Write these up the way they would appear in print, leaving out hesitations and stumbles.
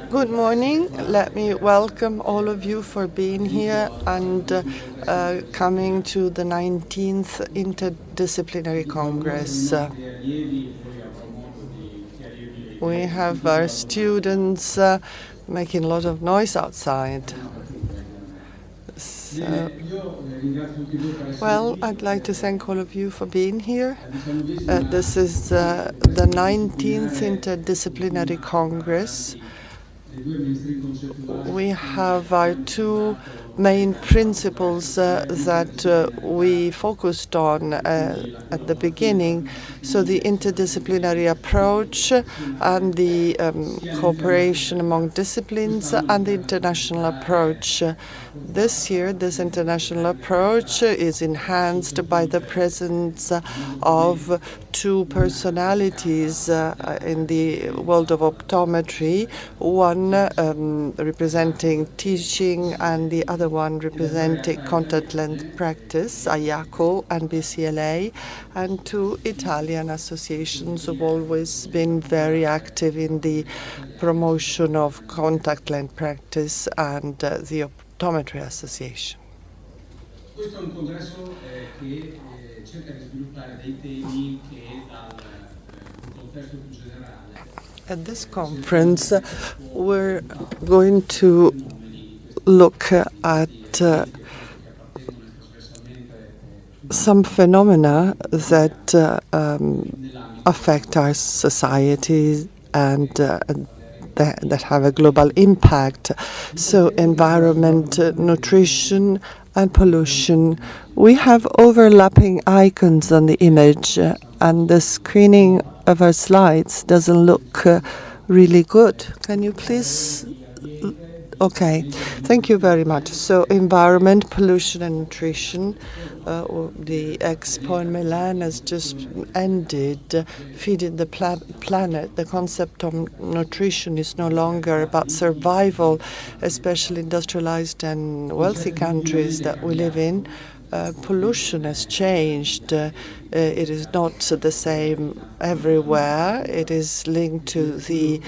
Good morning. Let me welcome all of you for being here and coming to the 19th Interdisciplinary Congress. We have our students making a lot of noise outside. Well, I'd like to thank all of you for being here. This is the 19th Interdisciplinary Congress. We have our two main principles that we focused on at the beginning. So the interdisciplinary approach and the cooperation among disciplines and the international approach. This year, this international approach is enhanced by the presence of two personalities in the world of optometry, one representing teaching and the other one representing contact lens practice, IACLE and BCLA, and two Italian associations who have always been very active in the promotion of contact lens practice and the Optometry Association. Questo è un congresso che cerca di sviluppare dei temi che dal contesto più generale. At this conference, we're going to look at some phenomena that affect our societies and that have a global impact. So environment, nutrition, and pollution. We have overlapping icons on the image, and the screening of our slides doesn't look really good. Can you please? Okay, thank you very much. So environment, pollution, and nutrition. The Expo in Milan has just ended, feeding the planet. The concept of nutrition is no longer about survival, especially industrialized and wealthy countries that we live in. Pollution has changed. It is not the same everywhere. It is linked to the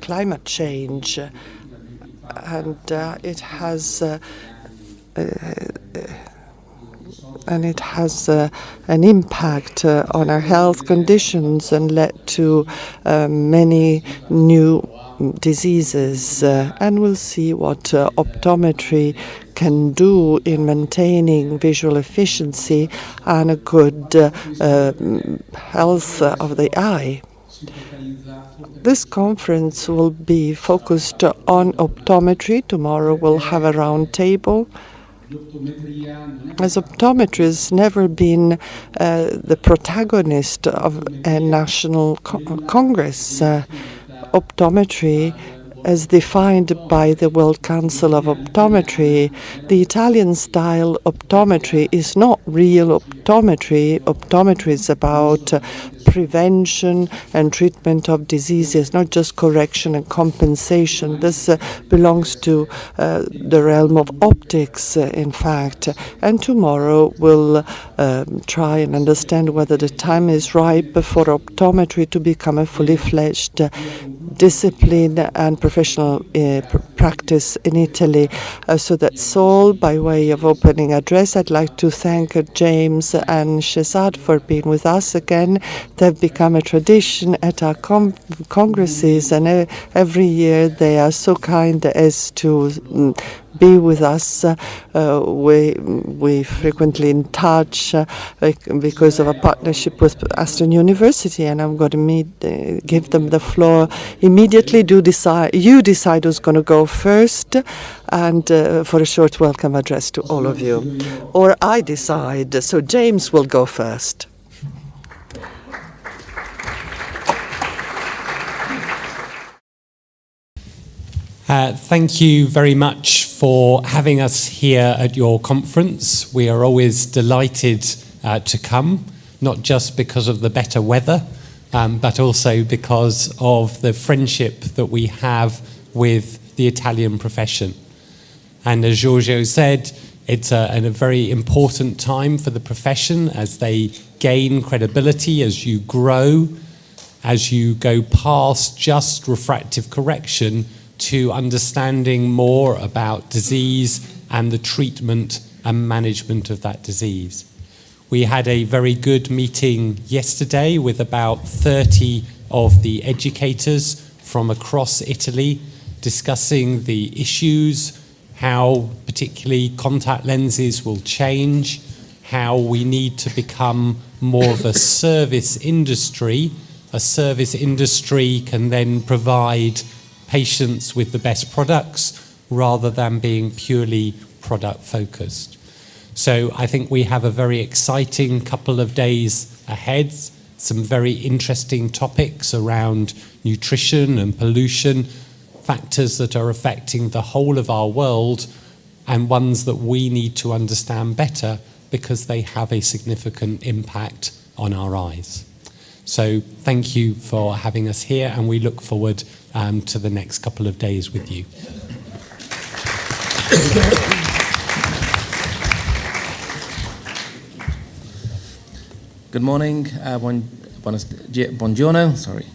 climate change, and it has an impact on our health conditions and led to many new diseases. And we'll see what optometry can do in maintaining visual efficiency and a good health of the eye. This conference will be focused on optometry. Tomorrow we'll have a round table. As optometry has never been the protagonist of a national congress. Optometry, as defined by the World Council of Optometry, the Italian-style optometry is not real optometry. Optometry is about prevention and treatment of diseases, not just correction and compensation. This belongs to the realm of optics, in fact. And tomorrow we'll try and understand whether the time is ripe for optometry to become a fully fledged discipline and professional practice in Italy. So that's all by way of opening address. I'd like to thank James and Shehzad for being with us again. They've become a tradition at our congresses, and every year they are so kind as to be with us. We frequently in touch because of a partnership with Aston University, and I'm going to give them the floor immediately. You decide who's going to go first, and for a short welcome address to all of you. Or I decide. So James will go first. Thank you very much for having us here at your conference. We are always delighted to come, not just because of the better weather, but also because of the friendship that we have with the Italian profession. And as Giorgio said, it's a very important time for the profession as they gain credibility, as you grow. as you go past just refractive correction to understanding more about disease and the treatment and management of that disease. We had a very good meeting yesterday with about 30 of the educators from across Italy discussing the issues, how particularly contact lenses will change, how we need to become more of a service industry. A service industry can then provide patients with the best products rather than being purely product focused. So I think we have a very exciting couple of days ahead, some very interesting topics around nutrition and pollution, factors that are affecting the whole of our world and ones that we need to understand better because they have a significant impact on our eyes. So thank you for having us here, and we look forward to the next couple of days with you. Good morning, buongiorno, sorry.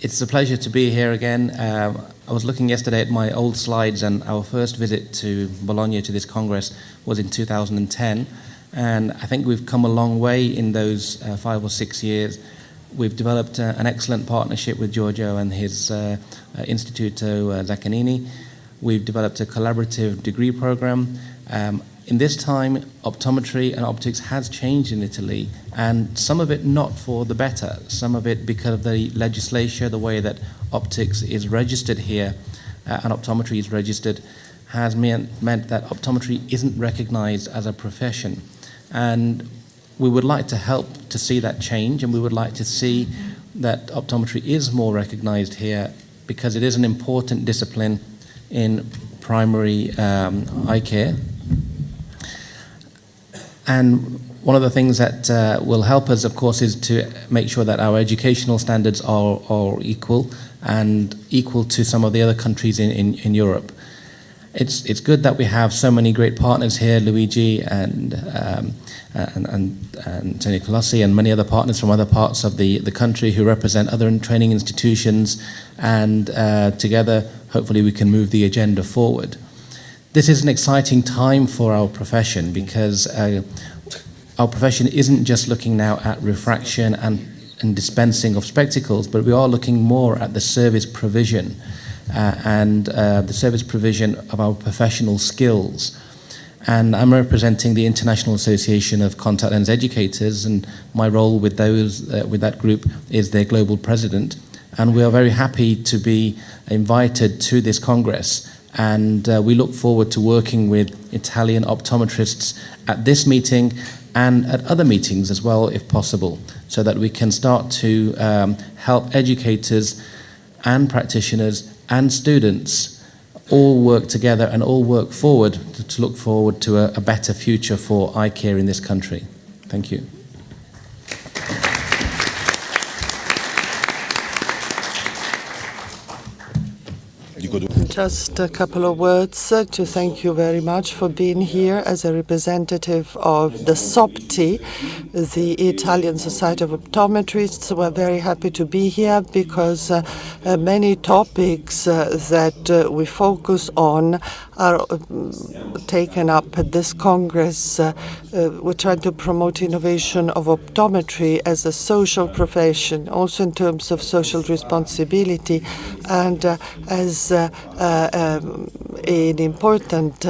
It's a pleasure to be here again. I was looking yesterday at my old slides, and our first visit to Bologna to this Congress was in 2010. And I think we've come a long way in those 5 or 6 years. We've developed an excellent partnership with Giorgio and his Istituto Zaccagnini. We've developed a collaborative degree program. In this time, optometry and optics has changed in Italy, and some of it not for the better, some of it because of the legislation, the way that optics is registered here and optometry is registered, has meant that optometry isn't recognized as a profession. And we would like to help to see that change, and we would like to see that optometry is more recognized here because it is an important discipline in primary eye care. And one of the things that will help us, of course, is to make sure that our educational standards are equal and equal to some of the other countries in Europe. It's good that we have so many great partners here, Luigi and Tony Colossi and many other partners from other parts of the country who represent other training institutions, and together, hopefully, we can move the agenda forward. This is an exciting time for our profession because our profession isn't just looking now at refraction and dispensing of spectacles, but we are looking more at the service provision and the service provision of our professional skills. And I'm representing the International Association of Contact Lens Educators, and my role with that group is their global president. And we are very happy to be invited to this Congress. And we look forward to working with Italian optometrists at this meeting and at other meetings as well, if possible, so that we can start to help educators and practitioners and students all work together and all work forward to look forward to a better future for eye care in this country. Thank you. Just a couple of words to thank you very much for being here as a representative of the SOPTI, the Italian Society of Optometrists. We're very happy to be here because many topics that we focus on are taken up at this Congress. We're trying to promote innovation of optometry as a social profession, also in terms of social responsibility and as an important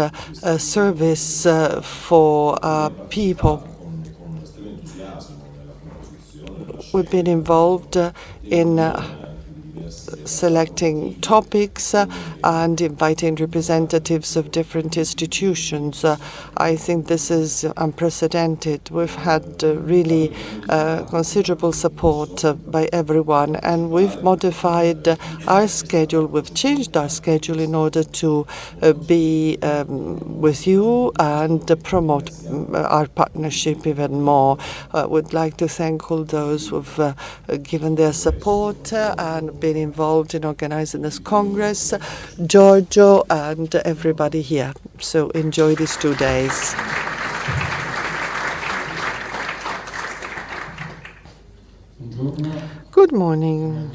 service for people. We've been involved in selecting topics and inviting representatives of different institutions. I think this is unprecedented. We've had really considerable support by everyone, and we've modified our schedule. We've changed our schedule in order to be with you and promote our partnership even more. I would like to thank all those who've given their support and been involved in organizing this Congress, Giorgio and everybody here. So enjoy these 2 days. Buongiorno. Good morning.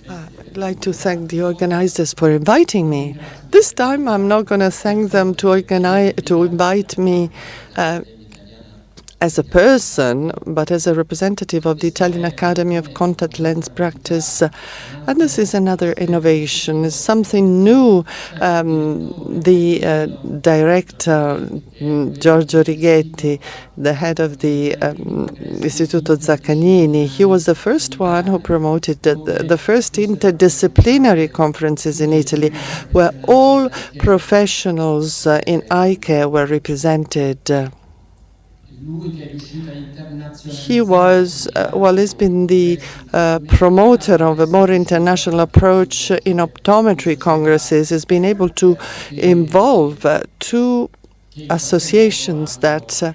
I'd like to thank the organizers for inviting me. This time I'm not going to thank them to invite me as a person, but as a representative of the Italian Academy of Contact Lens Practice. And this is another innovation, it's something new. The director, Giorgio Righetti, the head of the Istituto Zaccagnini, he was the first one who promoted the first interdisciplinary conferences in Italy, where all professionals in eye care were represented. He was, he's been the promoter of a more international approach in optometry congresses. He's been able to involve two associations that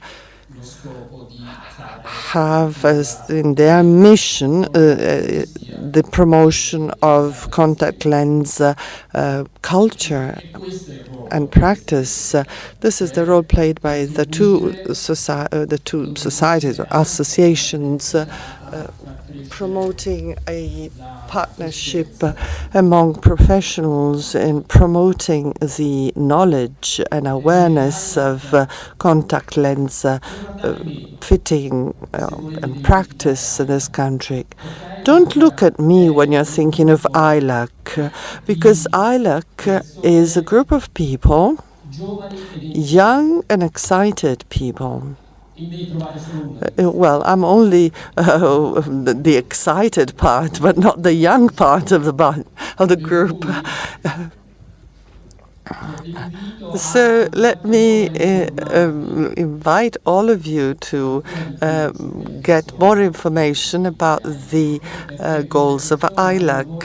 have as in their mission the promotion of contact lens culture and practice. This is the role played by the two societies or associations promoting a partnership among professionals in promoting the knowledge and awareness of contact lens fitting and practice in this country. Don't look at me when you're thinking of AILAC, because AILAC is a group of people, young and excited people. Well, I'm only the excited part, but not the young part of the group. So let me invite all of you to get more information about the goals of IACLE.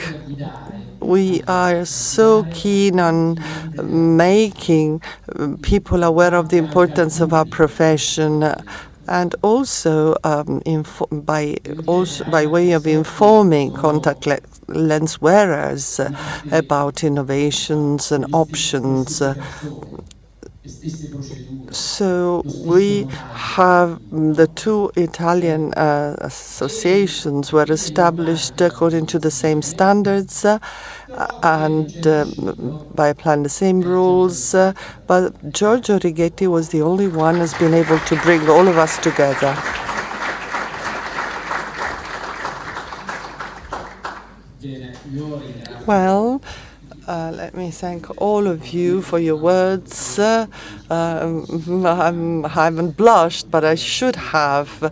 We are so keen on making people aware of the importance of our profession, and also by way of informing contact lens wearers about innovations and options. So we have the two Italian associations were established according to the same standards and by applying the same rules. But Giorgio Righetti was the only one who's been able to bring all of us together. Well, let me thank all of you for your words. I haven't blushed, but I should have.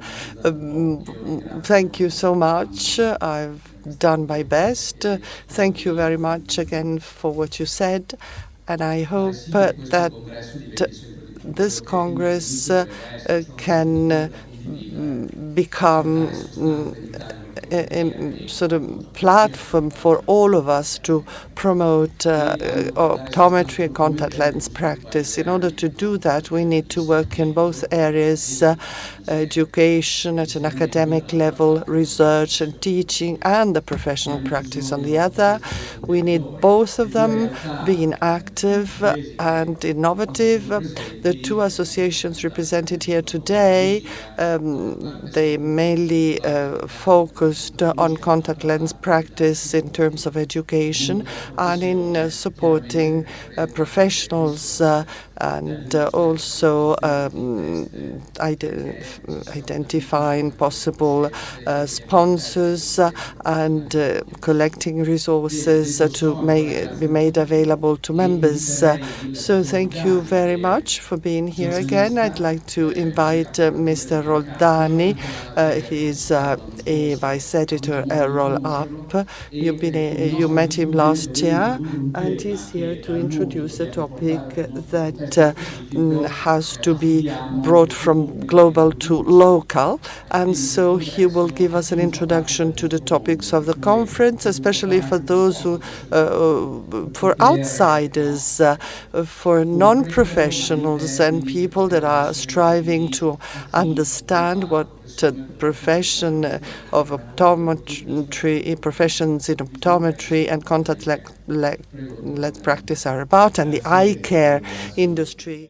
Thank you so much. I've done my best. Thank you very much again for what you said. And I hope that this Congress can become a sort of platform for all of us to promote optometry and contact lens practice. In order to do that, we need to work in both areas, education at an academic level, research and teaching, and the professional practice on the other. We need both of them being active and innovative. The two associations represented here today, they mainly focused on contact lens practice in terms of education and in supporting professionals and also identifying possible sponsors and collecting resources to be made available to members. So thank you very much for being here again. I'd like to invite Mr. Roldani. He's a vice editor at Roll Up. You met him last year, and he's here to introduce a topic that has to be brought from global to local. And so he will give us an introduction to the topics of the conference, especially for those who, for outsiders, for non-professionals and people that are striving to understand what profession of optometry, professions in optometry and contact lens practice are about, and the eye care industry.